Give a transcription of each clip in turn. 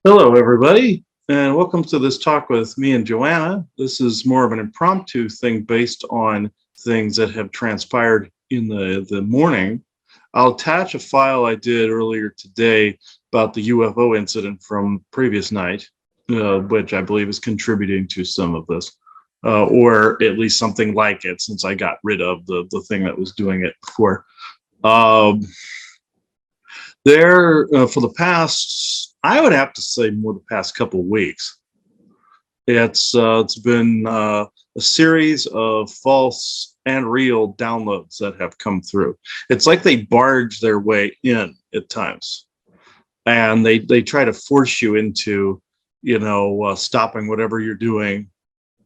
Hello, everybody, and welcome to this talk with me and Joanna. This is more of an impromptu thing based on things that have transpired in the morning. I'll attach a file I did earlier today about the UFO incident from previous night, which I believe is contributing to some of this, or at least something like it, since I got rid of the thing that was doing it before. Um, for the past, I would have to say more the past couple of weeks. It's been a series of false and real downloads that have come through. It's like they barge their way in at times, and they try to force you into, stopping whatever you're doing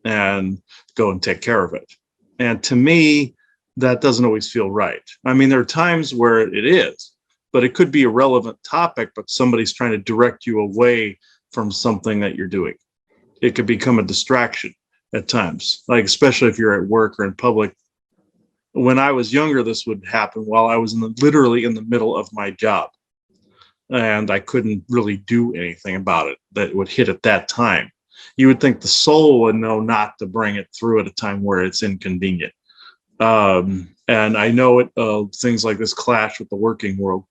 and go and take care of it. And to me, that doesn't always feel right. I mean, there are times where it is, but it could be a relevant topic, but somebody's trying to direct you away from something that you're doing. It could become a distraction at times, like especially if you're at work or in public. When I was younger, this would happen while I was literally in the middle of my job, and I couldn't really do anything about it. That would hit at that time. You would think the soul would know not to bring it through at a time where it's inconvenient. And I know things like this clash with the working world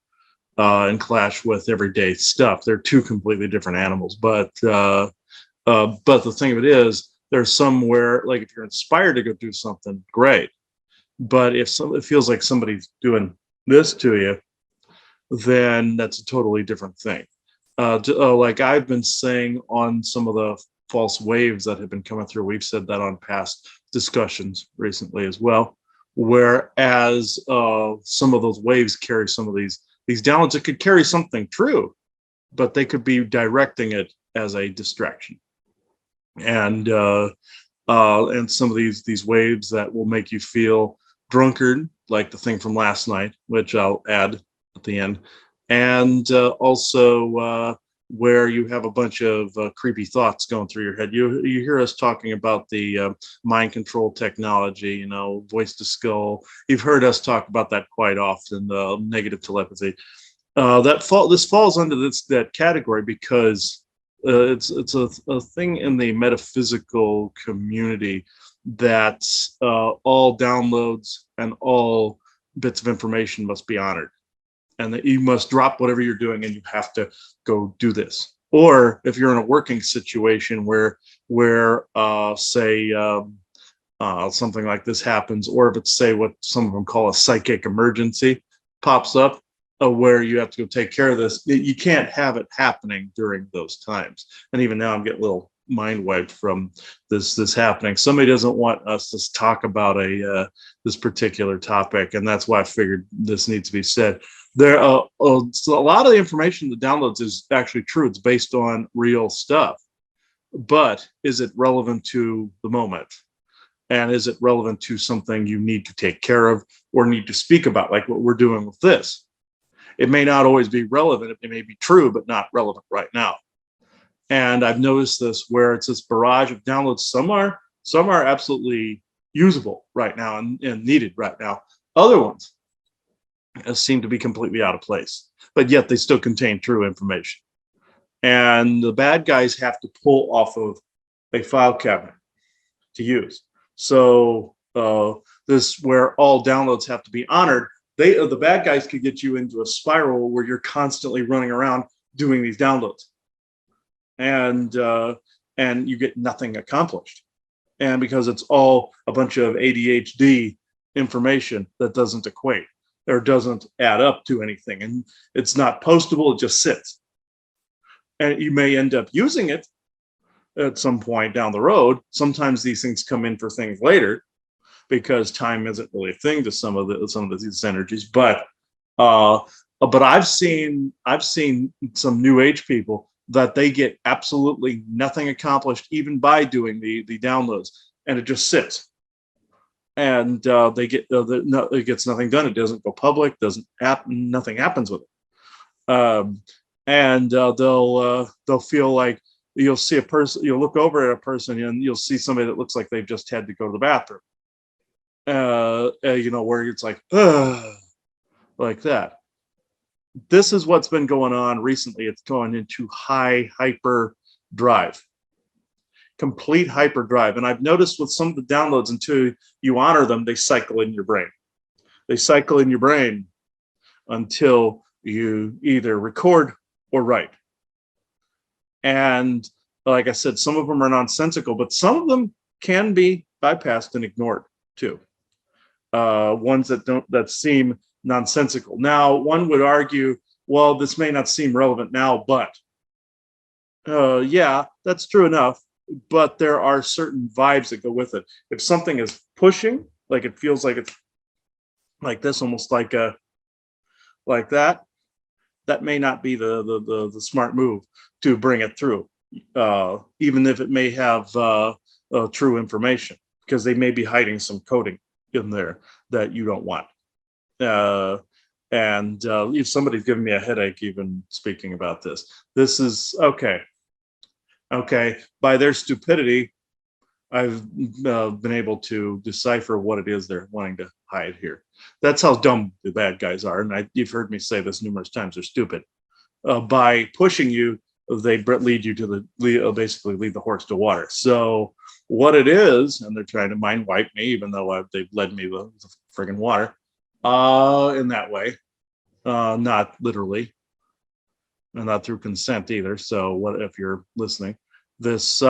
and clash with everyday stuff. They're two completely different animals, but the thing of it is, there's somewhere, like if you're inspired to go do something, great. But if it feels like somebody's doing this to you, then that's a totally different thing. Like I've been saying on some of the false waves that have been coming through, we've said that on past discussions recently as well. Whereas some of those waves carry some of these downloads, it could carry something true, but they could be directing it as a distraction. And some of these waves that will make you feel drunkard, like the thing from last night, which I'll add at the end, and also where you have a bunch of creepy thoughts going through your head. You hear us talking about the mind control technology, voice to skull. You've heard us talk about that quite often. Negative telepathy. This falls under that category because it's a thing in the metaphysical community that all downloads and all bits of information must be honored, and that you must drop whatever you're doing and you have to go do this. Or if you're in a working situation where say something like this happens, or if it's say what some of them call a psychic emergency pops up, where you have to go take care of this, you can't have it happening during those times. And even now, I'm getting a little mind wiped from this happening. Somebody doesn't want us to talk about this particular topic, and that's why I figured this needs to be said. So a lot of the information the downloads is actually true. It's based on real stuff, but is it relevant to the moment? And is it relevant to something you need to take care of or need to speak about, like what we're doing with this? It may not always be relevant. It may be true, but not relevant right now. And I've noticed this where it's this barrage of downloads. Some are absolutely usable right now and needed right now. Other ones seem to be completely out of place, but yet they still contain true information. And the bad guys have to pull off of a file cabinet to use. So this where all downloads have to be honored. The bad guys could get you into a spiral where you're constantly running around doing these downloads, and you get nothing accomplished. And because it's all a bunch of ADHD information that doesn't equate or doesn't add up to anything, and it's not postable, it just sits. And you may end up using it at some point down the road. Sometimes these things come in for things later because time isn't really a thing to some of these energies. But I've seen some new age people that they get absolutely nothing accomplished even by doing the downloads, and it just sits, and it gets nothing done. It doesn't go public. Doesn't happen. Nothing happens with it. And they'll feel like you'll see a person. You'll look over at a person and you'll see somebody that looks like they've just had to go to the bathroom. Where it's like that. This is what's been going on recently. It's going into high hyper drive, complete hyper drive. And I've noticed with some of the downloads, until you honor them, they cycle in your brain. They cycle in your brain until you either record or write. And like I said, some of them are nonsensical, but some of them can be bypassed and ignored too. Ones that seem nonsensical. Now, one would argue, well, this may not seem relevant now, but yeah, that's true enough. But there are certain vibes that go with it. If something is pushing, like it feels like it's like this, almost like that, that may not be the smart move to bring it through, even if it may have true information, because they may be hiding some coding in there that you don't want. And if somebody's giving me a headache even speaking about this. This is okay. By their stupidity, I've been able to decipher what it is they're wanting to hide here. That's how dumb the bad guys are. And you've heard me say this numerous times. They're stupid. By pushing you, they lead you to basically lead the horse to water. So what it is, and they're trying to mind wipe me, even though they've led me to the friggin' water in that way, not literally, and not through consent either. So what if you're listening? This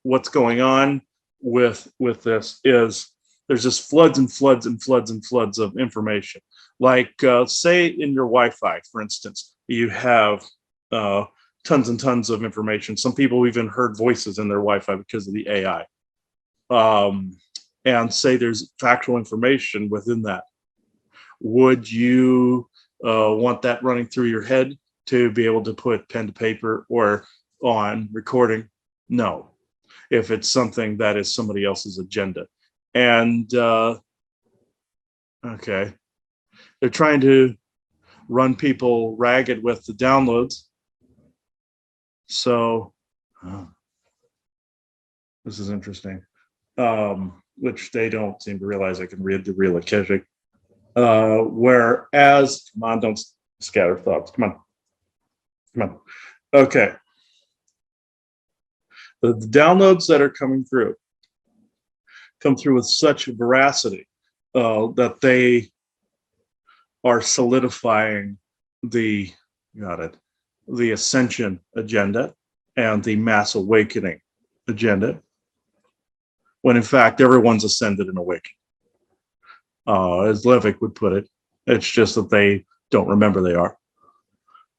what's going on with this is there's just floods and floods and floods and floods of information. Like say in your Wi-Fi, for instance, you have tons and tons of information. Some people even heard voices in their Wi-Fi because of the AI. And say there's factual information within that. Would you want that running through your head to be able to put pen to paper or on recording? No. If it's something that is somebody else's agenda. And okay, they're trying to run people ragged with the downloads. So this is interesting, which they don't seem to realize. I can read the real Akashic. Whereas, come on, don't scatter thoughts. Come on. Okay. The downloads that are coming through come through with such veracity that they are solidifying the ascension agenda and the mass awakening agenda, when in fact everyone's ascended and awakened. As Levick would put it, it's just that they don't remember they are,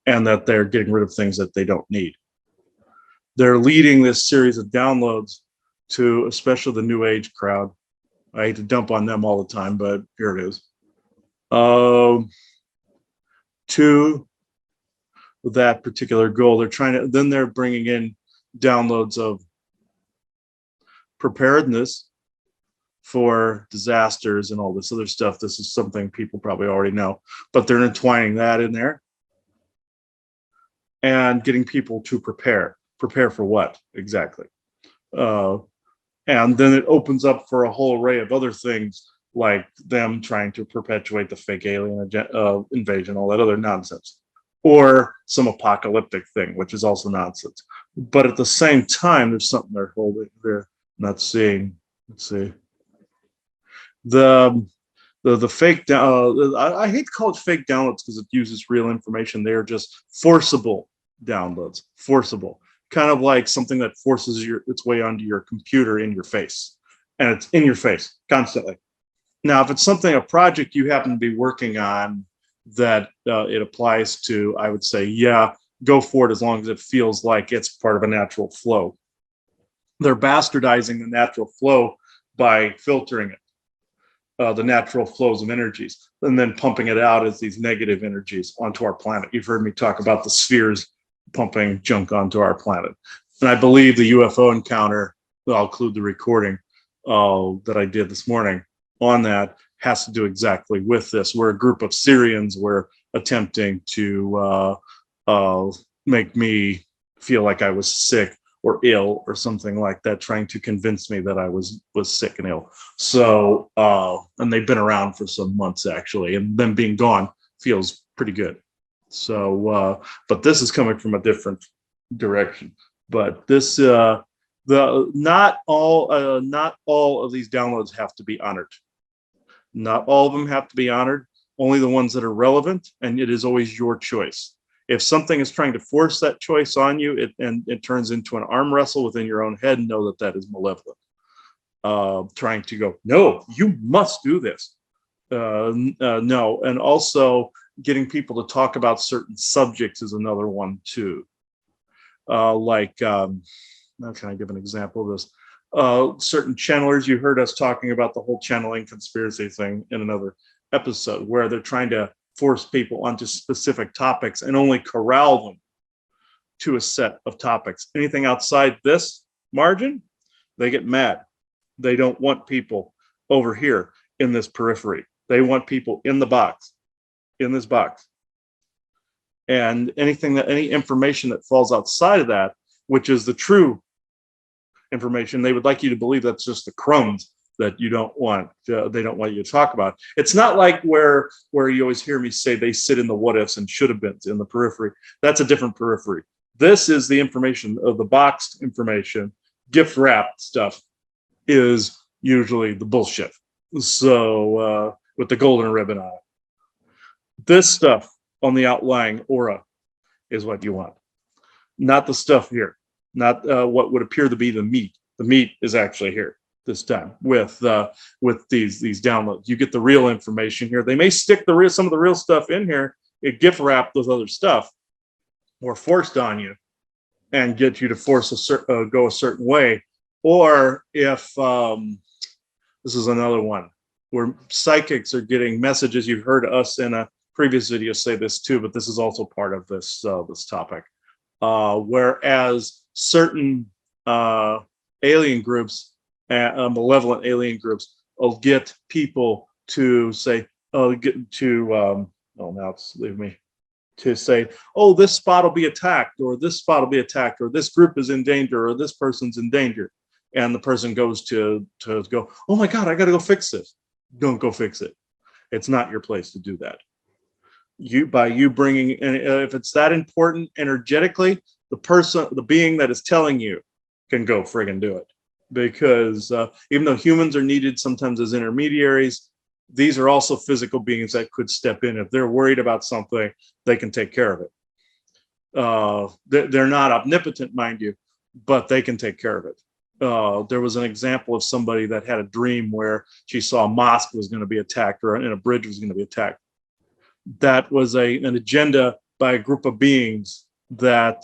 and that they're getting rid of things that they don't need. They're leading this series of downloads to especially the New Age crowd. I hate to dump on them all the time, but here it is. To that particular goal, they're bringing in downloads of preparedness for disasters and all this other stuff. This is something people probably already know, but they're intertwining that in there and getting people to prepare for what exactly. And then it opens up for a whole array of other things, like them trying to perpetuate the fake alien invasion, all that other nonsense, or some apocalyptic thing, which is also nonsense. But at the same time, there's something they're not seeing. Let's see. The fake I hate to call it fake downloads because it uses real information. They're just forcible downloads. Forcible. Kind of like something that forces its way onto your computer in your face, and it's in your face constantly. Now, if it's a project you happen to be working on that it applies to, I would say, yeah, go for it as long as it feels like it's part of a natural flow. They're bastardizing the natural flow by filtering it, the natural flows of energies, and then pumping it out as these negative energies onto our planet. You've heard me talk about the spheres pumping junk onto our planet. And I believe the UFO encounter, I'll include the recording that I did this morning on that, has to do exactly with this, where a group of Syrians were attempting to make me feel like I was sick or ill or something like that, trying to convince me that I was sick and ill. So, and they've been around for some months actually, and them being gone feels pretty good. So, but this is coming from a different direction. But this, not all of these downloads have to be honored. Not all of them have to be honored. Only the ones that are relevant, and it is always your choice. If something is trying to force that choice on you, it turns into an arm wrestle within your own head. Know that that is malevolent. Trying to go, no, you must do this. No, and also getting people to talk about certain subjects is another one too. How can I give an example of this? Certain channelers, you heard us talking about the whole channeling conspiracy thing in another episode, where they're trying to force people onto specific topics and only corral them to a set of topics. Anything outside this margin, they get mad. They don't want people over here in this periphery. They want people in the box, in this box. And any information that falls outside of that, which is the true information, they would like you to believe that's just the crumbs that you don't want. They don't want you to talk about. It's not like where you always hear me say they sit in the what ifs and should have been in the periphery. That's a different periphery. This is the information of the boxed information. Gift wrapped stuff is usually the bullshit. So with the golden ribbon on it. This stuff on the outlying aura is what you want, not the stuff here, not what would appear to be the meat. The meat is actually here this time with these downloads. You get the real information here. They may stick some of the real stuff in here, it gift wrapped with other stuff, or forced on you, and get you to go a certain way. Or if this is another one where psychics are getting messages. You've heard us in a previous video say this too, but this is also part of this topic. Whereas certain alien groups, malevolent alien groups, will get people to say, now it's leave me, to say, oh, this spot will be attacked, or this spot will be attacked, or this group is in danger, or this person's in danger. And the person goes to go, oh my God, I got to go fix this. Don't go fix it. It's not your place to do that. By you bringing, and if it's that important energetically, the being that is telling you can go friggin' do it. Because even though humans are needed sometimes as intermediaries, these are also physical beings that could step in. If they're worried about something, they can take care of it. They're not omnipotent, mind you, but they can take care of it. There was an example of somebody that had a dream where she saw a mosque was going to be attacked, or a bridge was going to be attacked. That was an agenda by a group of beings that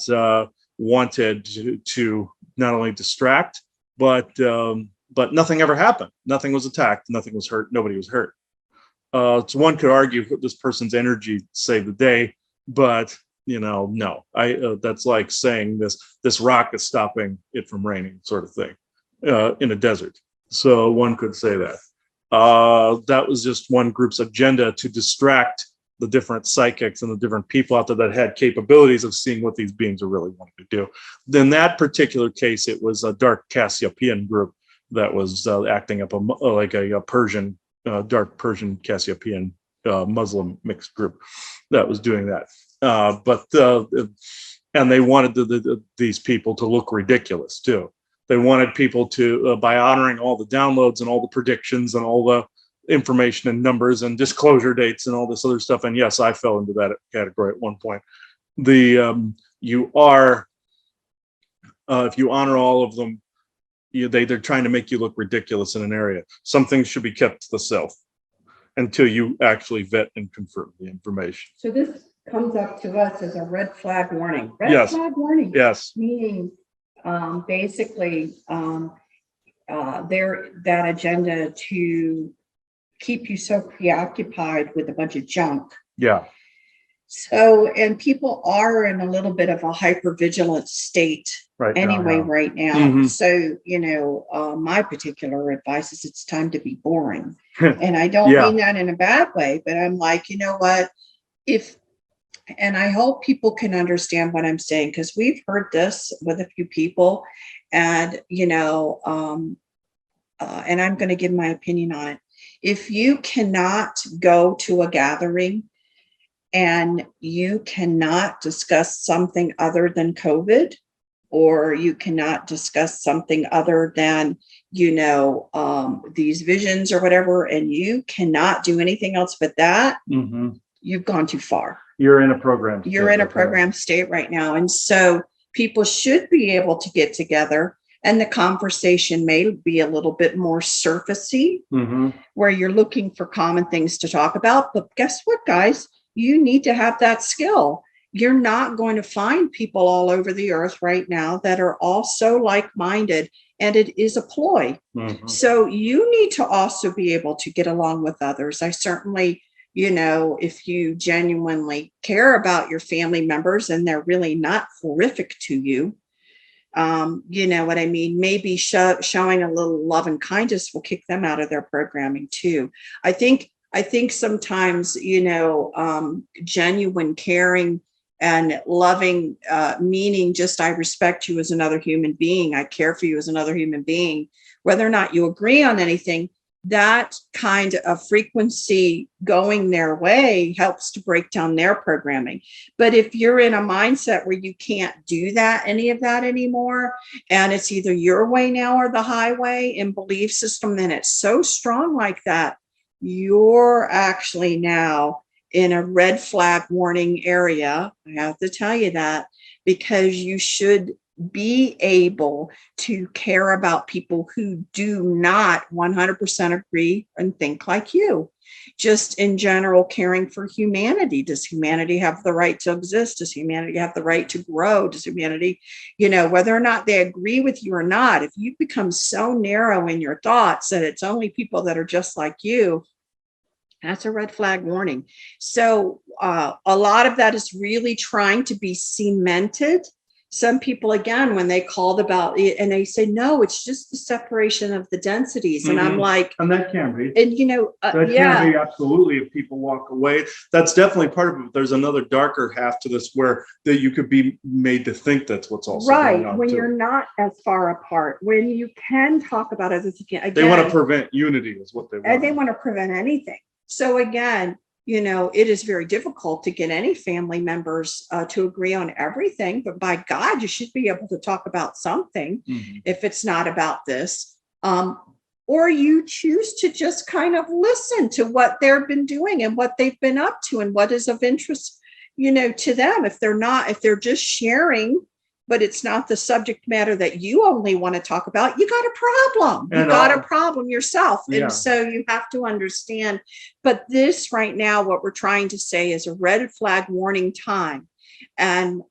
wanted to not only distract, but nothing ever happened. Nothing was attacked. Nothing was hurt. Nobody was hurt. So one could argue this person's energy saved the day, but no. That's like saying this rock is stopping it from raining, sort of thing, in a desert. So one could say that. That was just one group's agenda to distract the different psychics and the different people out there that had capabilities of seeing what these beings are really wanting to do. In that particular case, it was a dark Cassiopeian group that was acting up like a Persian, dark Persian Cassiopeian Muslim mixed group that was doing that. And they wanted these people to look ridiculous too. They wanted people to, by honoring all the downloads and all the predictions and all the information and numbers and disclosure dates and all this other stuff. And yes, I fell into that category at one point. If you honor all of them, they're trying to make you look ridiculous in an area. Some things should be kept to the self until you actually vet and confirm the information. So this comes up to us as a red flag warning. Yes. Flag warning. Yes. Meaning basically that agenda to keep you so preoccupied with a bunch of junk. Yeah. So, and people are in a little bit of a hypervigilant state right now. Mm-hmm. So, my particular advice is it's time to be boring. And I don't mean that in a bad way, but I'm like, you know what? And I hope people can understand what I'm saying, because we've heard this with a few people, and, and I'm going to give my opinion on it. If you cannot go to a gathering and you cannot discuss something other than COVID, or you cannot discuss something other than, these visions or whatever, and you cannot do anything else but that, you've gone too far. You're in a program. You're in a program state right now. And so people should be able to get together, and the conversation may be a little bit more surfacey, where you're looking for common things to talk about. But guess what, guys? You need to have that skill. You're not going to find people all over the earth right now that are all so like-minded, and it is a ploy. So you need to also be able to get along with others. I certainly, if you genuinely care about your family members and they're really not horrific to you, you know what I mean? Maybe showing a little love and kindness will kick them out of their programming too. I think sometimes, genuine caring and loving, meaning just, I respect you as another human being. I care for you as another human being, whether or not you agree on anything. That kind of frequency going their way helps to break down their programming. But if you're in a mindset where you can't do any of that anymore, and it's either your way now or the highway in belief system, then it's so strong like that, you're actually now in a red flag warning area. I have to tell you that, because you should be able to care about people who do not 100% agree and think like you. Just in general, caring for humanity. Does humanity have the right to exist? Does humanity have the right to grow? Does humanity, whether or not they agree with you or not, if you become so narrow in your thoughts that it's only people that are just like you, that's a red flag warning. So a lot of that is really trying to be cemented. Some people, again, when they called about it, and they say, no, it's just the separation of the densities. And I'm like, and that can be. And, that can be absolutely, if people walk away. That's definitely part of it. There's another darker half to this where that you could be made to think that's what's also going on when too. You're not as far apart, when you can talk about it again. They want to prevent unity is what they want. And they want to prevent anything. So again, it is very difficult to get any family members to agree on everything, but by God, you should be able to talk about something if it's not about this. Or you choose to just kind of listen to what they've been doing and what they've been up to and what is of interest, to them. If they're just sharing, but it's not the subject matter that you only want to talk about, you got a problem. You got a problem yourself. And so you have to understand. But this right now, what we're trying to say is a red flag warning time. And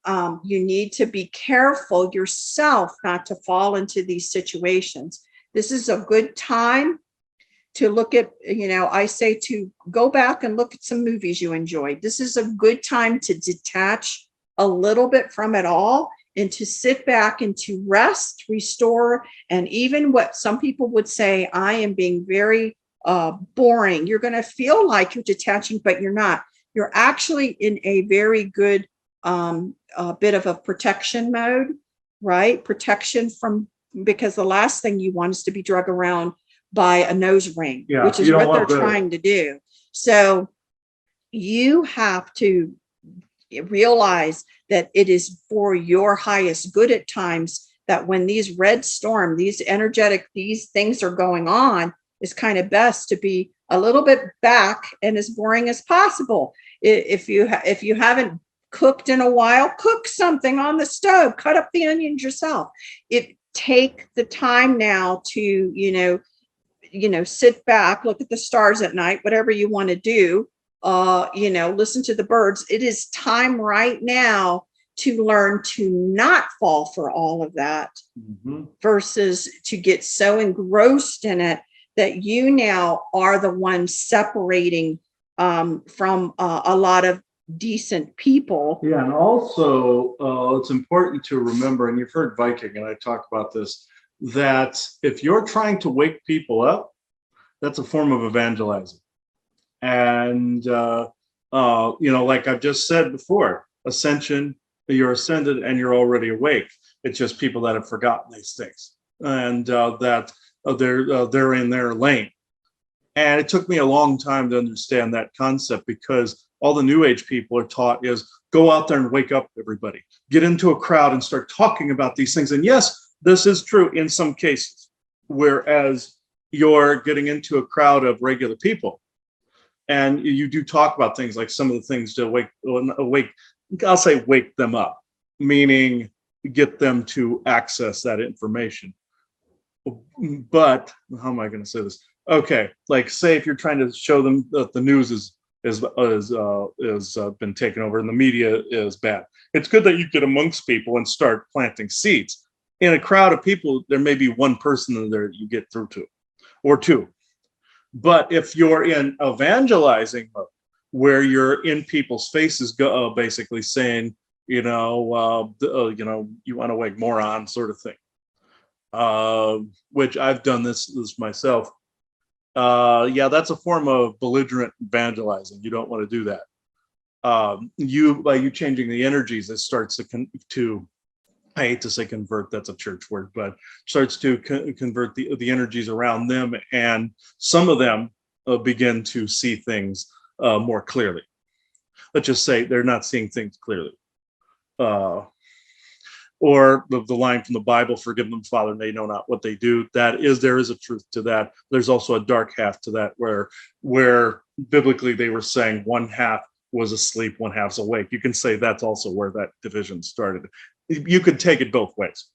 you need to be careful yourself not to fall into these situations. This is a good time to look at, I say to go back and look at some movies you enjoyed. This is a good time to detach a little bit from it all, and to sit back and to rest, restore, and even what some people would say, I am being very boring. You're going to feel like you're detaching, but you're not. You're actually in a very good bit of a protection mode, right? Protection from, because the last thing you want is to be drug around by a nose ring, which is what they're trying to do. So you have to realize that it is for your highest good at times, that when these red storm, these things are going on, it's kind of best to be a little bit back and as boring as possible. If you haven't cooked in a while, cook something on the stove, cut up the onions yourself. Take the time now to, sit back, look at the stars at night, whatever you want to do. Listen to the birds. It is time right now to learn to not fall for all of that, versus to get so engrossed in it that you now are the one separating from a lot of decent people. Yeah, and also it's important to remember, and you've heard Viking and I talk about this, that if you're trying to wake people up, that's a form of evangelizing. And like I've just said before, ascension, you're ascended and you're already awake. It's just people that have forgotten these things, and that they're in their lane. And it took me a long time to understand that concept, because all the new age people are taught is go out there and wake up everybody, get into a crowd and start talking about these things. And yes, this is true in some cases, whereas you're getting into a crowd of regular people and you do talk about things like some of the things to wake, I'll say wake them up, meaning get them to access that information. But how am I going to say this? Okay, like say if you're trying to show them that the news is been taken over and the media is bad, it's good that you get amongst people and start planting seeds. In a crowd of people, there may be one person in there that you get through to, or two. But if you're in evangelizing mode, where you're in people's faces, basically saying, you want to wake moron sort of thing, which I've done this myself. Yeah, that's a form of belligerent evangelizing. You don't want to do that. By you changing the energies, it starts to I hate to say convert, that's a church word, but starts to convert the energies around them, and some of them begin to see things more clearly. Let's just say they're not seeing things clearly. Or the line from the Bible, forgive them, Father, they know not what they do. There is a truth to that. There's also a dark half to that, where biblically they were saying one half was asleep, one half's awake. You can say that's also where that division started. You could take it both ways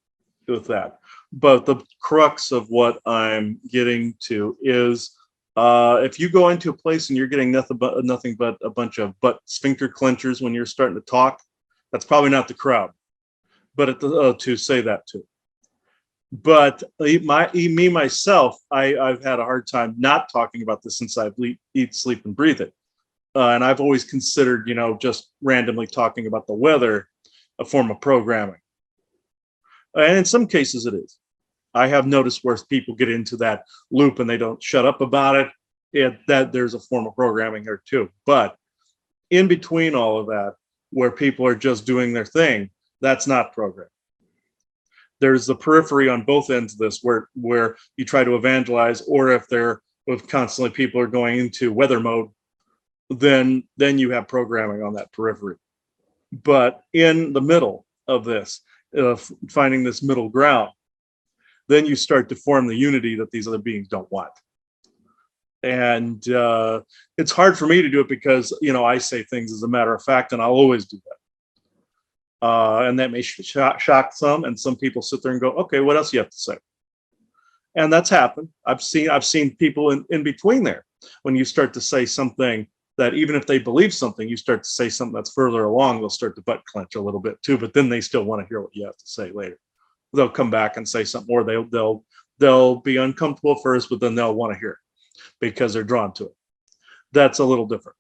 with that. But the crux of what I'm getting to is if you go into a place and you're getting nothing but a bunch of butt sphincter clenchers when you're starting to talk, that's probably not the crowd. But to say that too. But myself, I've had a hard time not talking about this since I've eat, sleep, and breathe it. And I've always considered, just randomly talking about the weather a form of programming. And in some cases it is. I have noticed where people get into that loop and they don't shut up about it, that there's a form of programming here too. But in between all of that, where people are just doing their thing, that's not programming. There's the periphery on both ends of this where you try to evangelize, or if constantly people are going into weather mode, then you have programming on that periphery. But in the middle of this, finding this middle ground, then you start to form the unity that these other beings don't want. And it's hard for me to do it because, I say things as a matter of fact, and I'll always do that. And that may shock some, and some people sit there and go, okay, what else do you have to say? And that's happened. I've seen people in between there. When you start to say something that, even if they believe something, you start to say something that's further along, they'll start to butt clench a little bit too, but then they still want to hear what you have to say later. They'll come back and say something, or they'll be uncomfortable first, but then they'll want to hear it because they're drawn to it. That's a little different.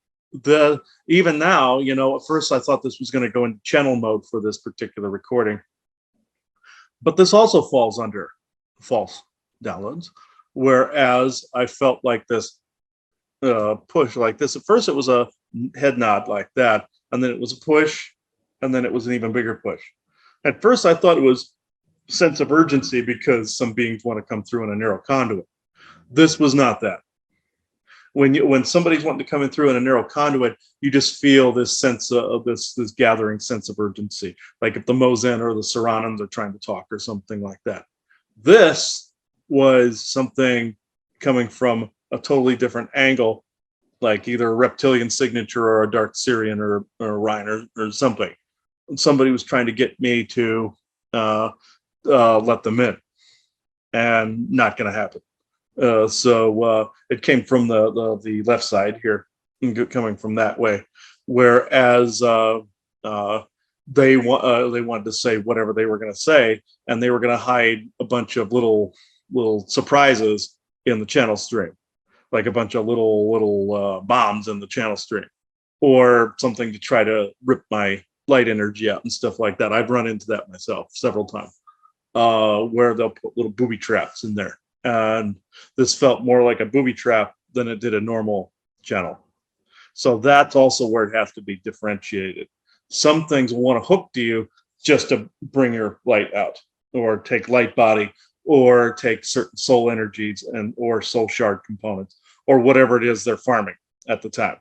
Even now, at first I thought this was going to go into channel mode for this particular recording, but this also falls under false downloads. Whereas I felt like this push like this. At first it was a head nod like that, and then it was a push, and then it was an even bigger push. At first I thought it was sense of urgency because some beings want to come through in a narrow conduit. This was not that. When somebody's wanting to come in through in a narrow conduit, you just feel this sense of this gathering sense of urgency, like if the Mozen or the Saranans are trying to talk or something like that. This was something coming from a totally different angle, like either a reptilian signature or a dark Syrian or Orion or something. Somebody was trying to get me to let them in, and not going to happen. So it came from the left side here, coming from that way. Whereas they wanted to say whatever they were going to say, and they were going to hide a bunch of little surprises in the channel stream, like a bunch of little bombs in the channel stream, or something to try to rip my light energy out and stuff like that. I've run into that myself several times, where they'll put little booby traps in there. And this felt more like a booby trap than it did a normal channel. So that's also where it has to be differentiated. Some things want to hook to you just to bring your light out, or take light body, or take certain soul energies or soul shard components, or whatever it is they're farming at the time.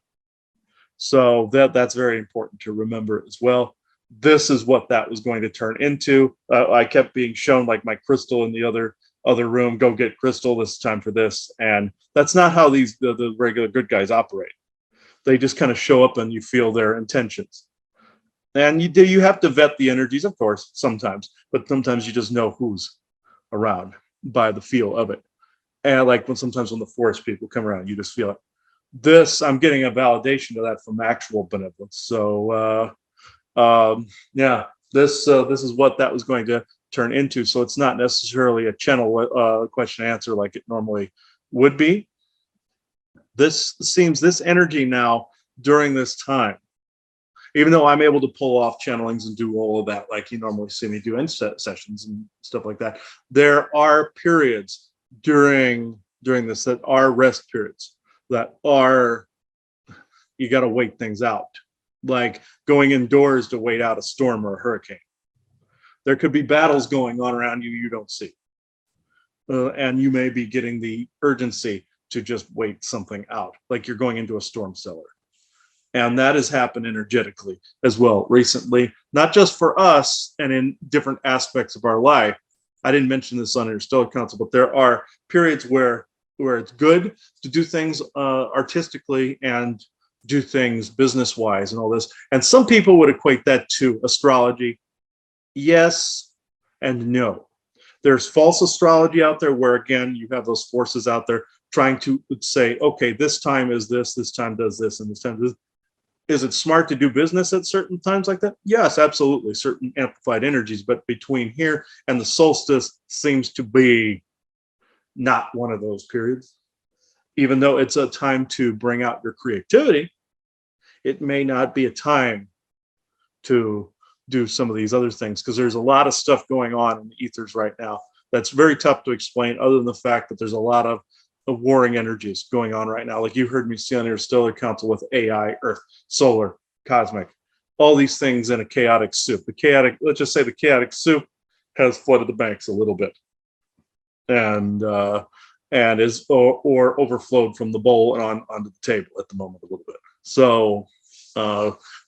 So that's very important to remember as well. This is what that was going to turn into. I kept being shown like my crystal in the other room. Go get crystal. This time for this, and that's not how the regular good guys operate. They just kind of show up and you feel their intentions. And you have to vet the energies, of course, sometimes, but sometimes you just know who's around by the feel of it. And like sometimes when the forest people come around, you just feel it. I'm getting a validation of that from actual benevolence. So yeah, this is what that was going to turn into. So it's not necessarily a channel question answer like it normally would be. This energy now during this time, even though I'm able to pull off channelings and do all of that like you normally see me do in sessions and stuff like that, there are periods during this that are rest periods that are, you got to wait things out, like going indoors to wait out a storm or a hurricane. There could be battles going on around you don't see, and you may be getting the urgency to just wait something out, like you're going into a storm cellar. And that has happened energetically as well recently, not just for us and in different aspects of our life. I didn't mention this on Interstellar Council, but there are periods where it's good to do things artistically and do things business wise and all this. And some people would equate that to astrology. Yes and no. There's false astrology out there where, again, you have those forces out there trying to say, okay, this time is this time does this, and this time does this. Is it smart to do business at certain times like that? Yes, absolutely. Certain amplified energies, but between here and the solstice seems to be not one of those periods. Even though it's a time to bring out your creativity, it may not be a time to do some of these other things, because there's a lot of stuff going on in the ethers right now that's very tough to explain, other than the fact that there's a lot of warring energies going on right now. Like you heard me see on Interstellar Council with AI, Earth, solar, cosmic, all these things in a chaotic soup. Let's just say the chaotic soup has flooded the banks a little bit, and is or overflowed from the bowl and onto the table at the moment a little bit. So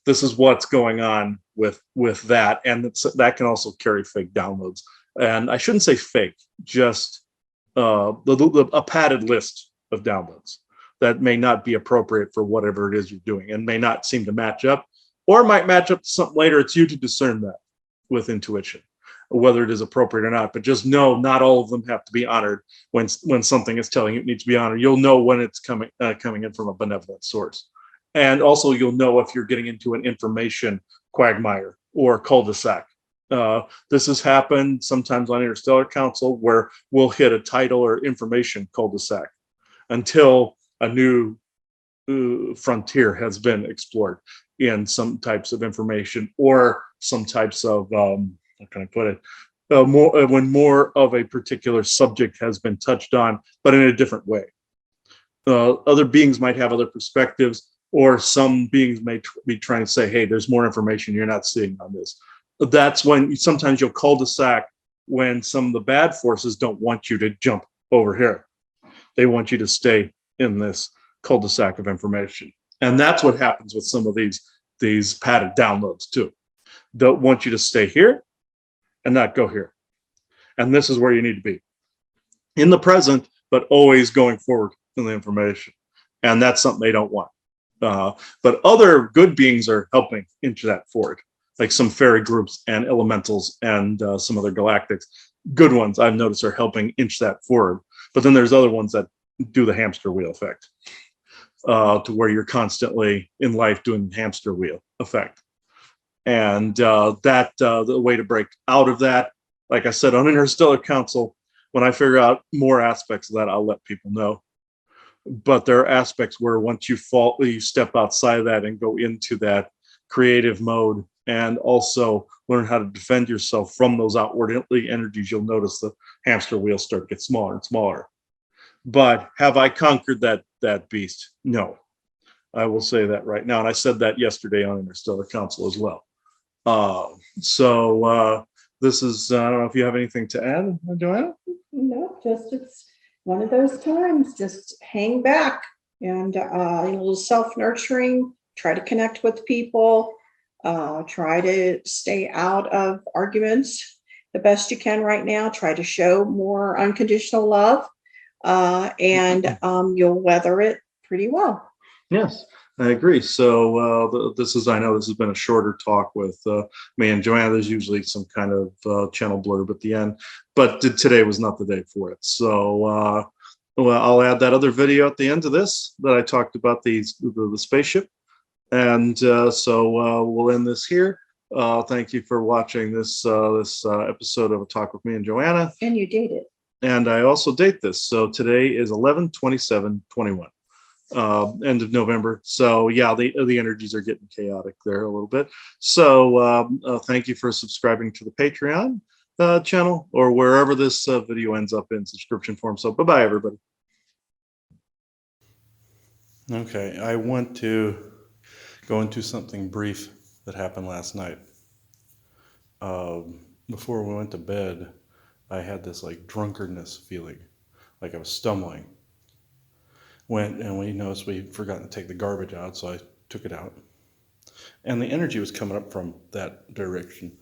this is what's going on with that, and that can also carry fake downloads. And I shouldn't say fake, just a padded list of downloads that may not be appropriate for whatever it is you're doing and may not seem to match up, or might match up to something later. It's you to discern that with intuition, whether it is appropriate or not. But just know not all of them have to be honored. When something is telling you it needs to be honored, you'll know when it's coming in from a benevolent source. And also you'll know if you're getting into an information quagmire or cul-de-sac. This has happened sometimes on Interstellar Council, where we'll hit a title or information cul-de-sac until a new frontier has been explored in some types of information, or some types of how can I put it, when more of a particular subject has been touched on, but in a different way. Other beings might have other perspectives, or some beings may be trying to say, hey, there's more information you're not seeing on this. That's when sometimes you'll cul-de-sac, when some of the bad forces don't want you to jump over here. They want you to stay in this cul-de-sac of information. And that's what happens with some of these padded downloads too. They'll want you to stay here and not go here. And this is where you need to be, in the present, but always going forward in the information. And that's something they don't want. But other good beings are helping inch that forward, like some fairy groups and elementals and some other galactics. Good ones I've noticed are helping inch that forward. But then there's other ones that do the hamster wheel effect, to where you're constantly in life doing the hamster wheel effect. And the way to break out of that, like I said, on Interstellar Council, when I figure out more aspects of that, I'll let people know. But there are aspects where once you step outside of that and go into that creative mode, and also learn how to defend yourself from those outwardly energies, you'll notice the hamster wheel start to get smaller and smaller. But have I conquered that beast? No. I will say that right now. And I said that yesterday on Interstellar Council as well. This is, I don't know if you have anything to add, Joanna? No, just it's one of those times. Just hang back, and a little self-nurturing try to connect with people, try to stay out of arguments the best you can right now. Try to show more unconditional love, and you'll weather it pretty well. Yes, I agree. So I know this has been a shorter talk with me and Joanna. There's usually some kind of channel blurb at the end, but today was not the day for it. So well, I'll add that other video at the end of this that I talked about the spaceship. And we'll end this here. Thank you for watching this episode of A Talk with me and Joanna. And you date it. And I also date this. So today is 11/27/21. End of November. So yeah, the energies are getting chaotic there a little bit. So thank you for subscribing to the Patreon channel or wherever this video ends up in subscription form. So bye-bye, everybody. Okay, I want to go into something brief that happened last night. Before we went to bed, I had this like drunkenness feeling, like I was stumbling. And we noticed we'd forgotten to take the garbage out, so I took it out. And the energy was coming up from that direction.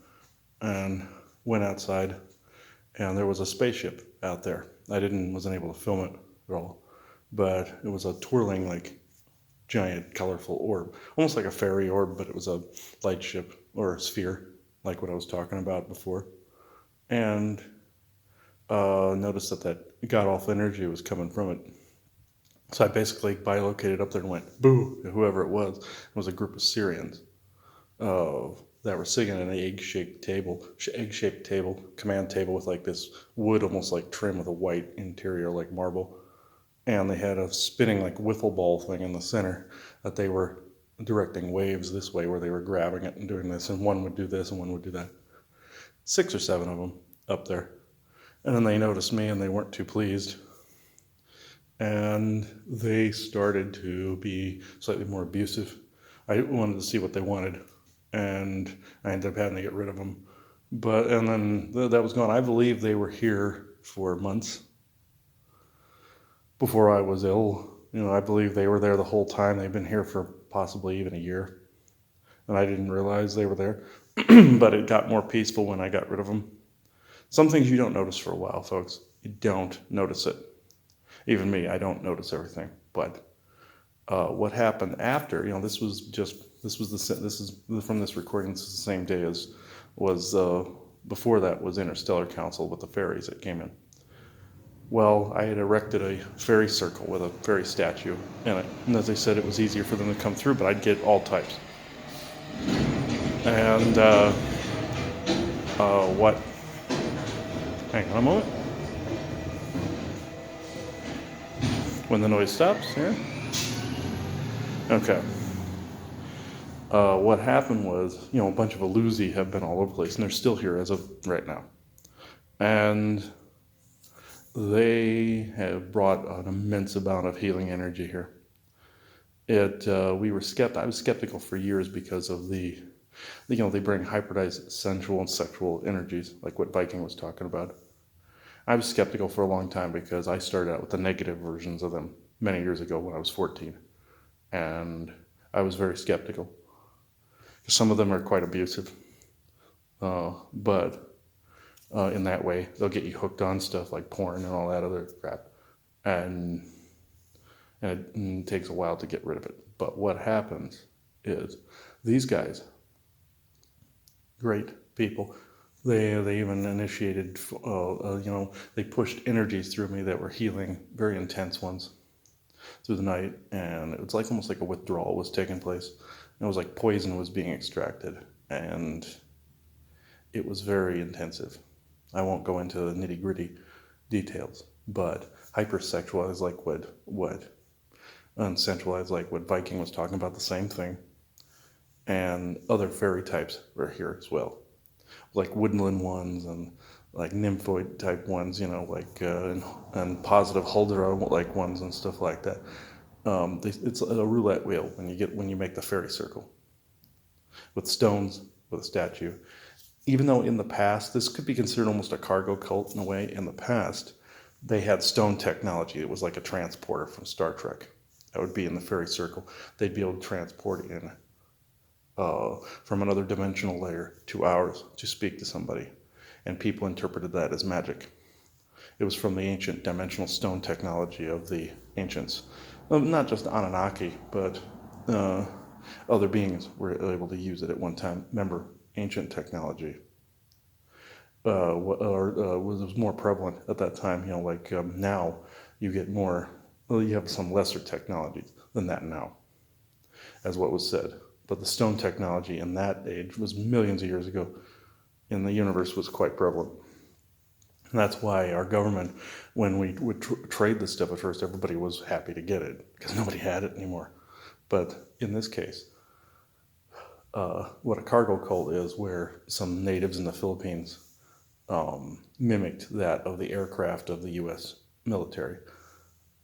And went outside, and there was a spaceship out there. I wasn't able to film it at all, but it was a twirling, like, giant, colorful orb, almost like a fairy orb, but it was a light ship or a sphere, like what I was talking about before. And noticed that god-awful energy was coming from it. So I basically bilocated up there and went, boo, to whoever it was. It was a group of Syrians that were sitting at an egg-shaped table, command table with like this wood almost like trim with a white interior like marble. And they had a spinning like wiffle ball thing in the center that they were directing waves this way where they were grabbing it and doing this. And one would do this and one would do that. 6 or 7 of them up there. And then they noticed me and they weren't too pleased. And they started to be slightly more abusive. I wanted to see what they wanted. And I ended up having to get rid of them. And then that was gone. I believe they were here for months before I was ill. I believe they were there the whole time. They've been here for possibly even a year. And I didn't realize they were there. But it got more peaceful when I got rid of them. Some things you don't notice for a while, folks. You don't notice it. Even me, I don't notice everything. But what happened after, this is from this recording, this is the same day as was, before that was Interstellar Council with the fairies that came in. Well, I had erected a fairy circle with a fairy statue in it. And as I said, it was easier for them to come through, but I'd get all types. And hang on a moment. When the noise stops, here. Okay. What happened was, a bunch of Aluzi have been all over the place, and they're still here as of right now. And they have brought an immense amount of healing energy here. I was skeptical for years because of they bring hybridized sensual and sexual energies, like what Viking was talking about. I was skeptical for a long time because I started out with the negative versions of them many years ago when I was 14. And I was very skeptical. Some of them are quite abusive. But in that way, they'll get you hooked on stuff like porn and all that other crap. And it takes a while to get rid of it. But what happens is these guys, great people, they even initiated, they pushed energies through me that were healing, very intense ones through the night. And it was like almost like a withdrawal was taking place. And it was like poison was being extracted. And it was very intensive. I won't go into the nitty-gritty details, but hypersexualized like what unsensualized like what Viking was talking about, the same thing. And other fairy types were here as well, like woodland ones and like nymphoid type ones, and positive Huldra like ones and stuff like that. It's a roulette wheel when you make the fairy circle with stones, with a statue. Even though in the past, this could be considered almost a cargo cult in a way. In the past, they had stone technology. It was like a transporter from Star Trek. that would be in the fairy circle. They'd be able to transport in from another dimensional layer to ours to speak to somebody. And people interpreted that as magic. It was from the ancient dimensional stone technology of the ancients. Not just Anunnaki, but other beings were able to use it at one time. Remember, ancient technology was more prevalent at that time. Now you get more, you have some lesser technologies than that now, as what was said. But the stone technology in that age was millions of years ago in the universe was quite prevalent. And that's why our government, when we would trade this stuff at first, everybody was happy to get it because nobody had it anymore. But in this case, what a cargo cult is, where some natives in the Philippines mimicked that of the aircraft of the U.S. military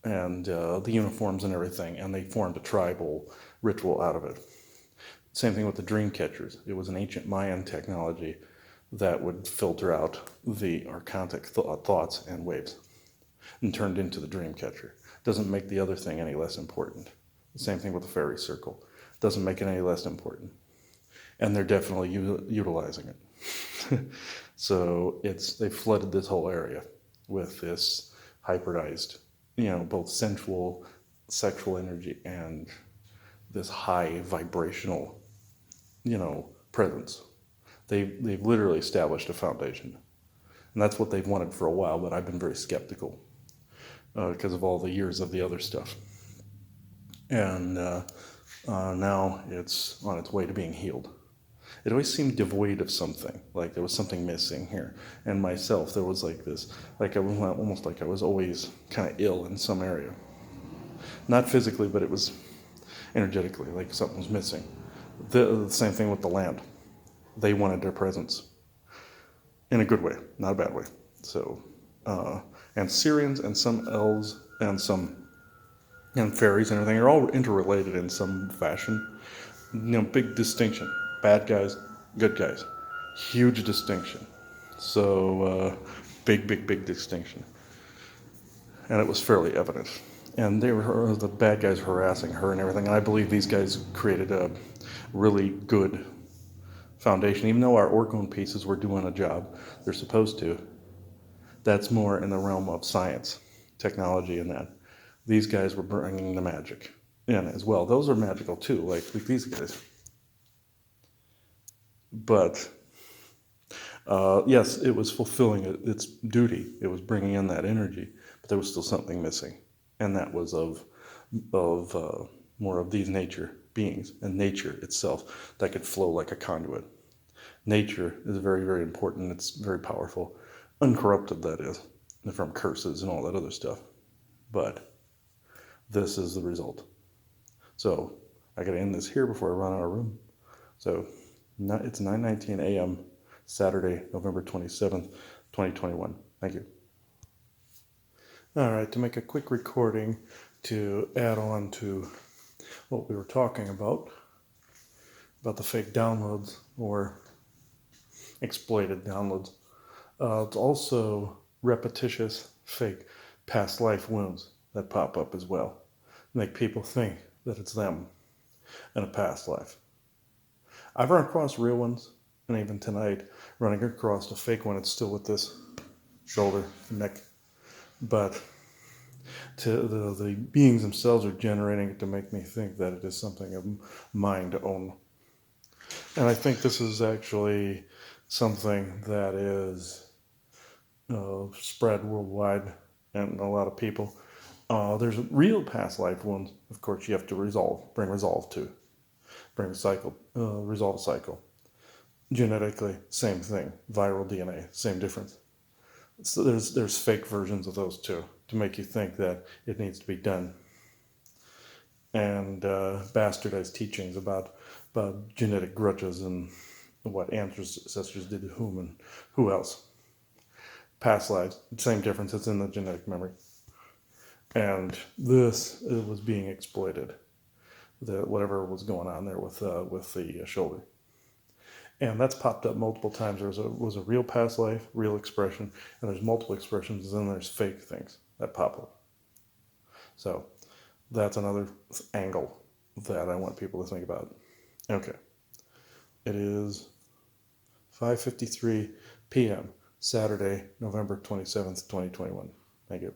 and the uniforms and everything, and they formed a tribal ritual out of it. Same thing with the dream catchers. It was an ancient Mayan technology that would filter out the archontic thoughts and waves and turned into the dream catcher. Doesn't make the other thing any less important. The same thing with the fairy circle. Doesn't make it any less important. And they're definitely utilizing it. So they flooded this whole area with this hybridized, both sensual, sexual energy and this high vibrational, presence. They've literally established a foundation. And that's what they've wanted for a while, but I've been very skeptical because of all the years of the other stuff. And now it's on its way to being healed. It always seemed devoid of something, like there was something missing here. And myself, there was like this, like I was almost like I was always kind of ill in some area. Not physically, but it was energetically, like something was missing. The same thing with the land. They wanted their presence in a good way, not a bad way. So, and Syrians and some elves and fairies and everything are all interrelated in some fashion. Big distinction. Bad guys, good guys. Huge distinction. So, big distinction. And it was fairly evident. And the bad guys harassing her and everything. And I believe these guys created a really good foundation. Even though our orgone pieces were doing a job they're supposed to, that's more in the realm of science, technology, and that. These guys were bringing the magic in as well. Those are magical too, like these guys. But yes, it was fulfilling its duty. It was bringing in that energy, but there was still something missing, and that was of more of these nature beings and nature itself that could flow like a conduit. Nature is very, very important. It's very powerful, uncorrupted, that is, from curses and all that other stuff. But this is the result. So I got to end this here before I run out of room. So it's 9:19 a.m. Saturday, November 27th, 2021. Thank you. All right, to make a quick recording to add on to what we were talking about the fake downloads or exploited downloads. It's also repetitious fake past life wounds that pop up as well. Make people think that it's them in a past life. I've run across real ones, and even tonight, running across a fake one. It's still with this shoulder, neck. But the beings themselves are generating it to make me think that it is something of mine to own. And I think this is actually something that is spread worldwide and a lot of people. There's real past life wounds, of course, you have to bring resolve to. Resolve a cycle. Genetically, same thing. Viral DNA, same difference. So there's fake versions of those too, to make you think that it needs to be done. And bastardized teachings about genetic grudges and what ancestors did to whom and who else. Past lives, same difference, it's in the genetic memory. And this was being exploited. Whatever was going on there with the shoulder. And that's popped up multiple times. There was a real past life, real expression, and there's multiple expressions, and then there's fake things that pop up. So That's another angle that I want people to think about. Okay. It is 5:53 p.m. Saturday, November 27th, 2021. Thank you.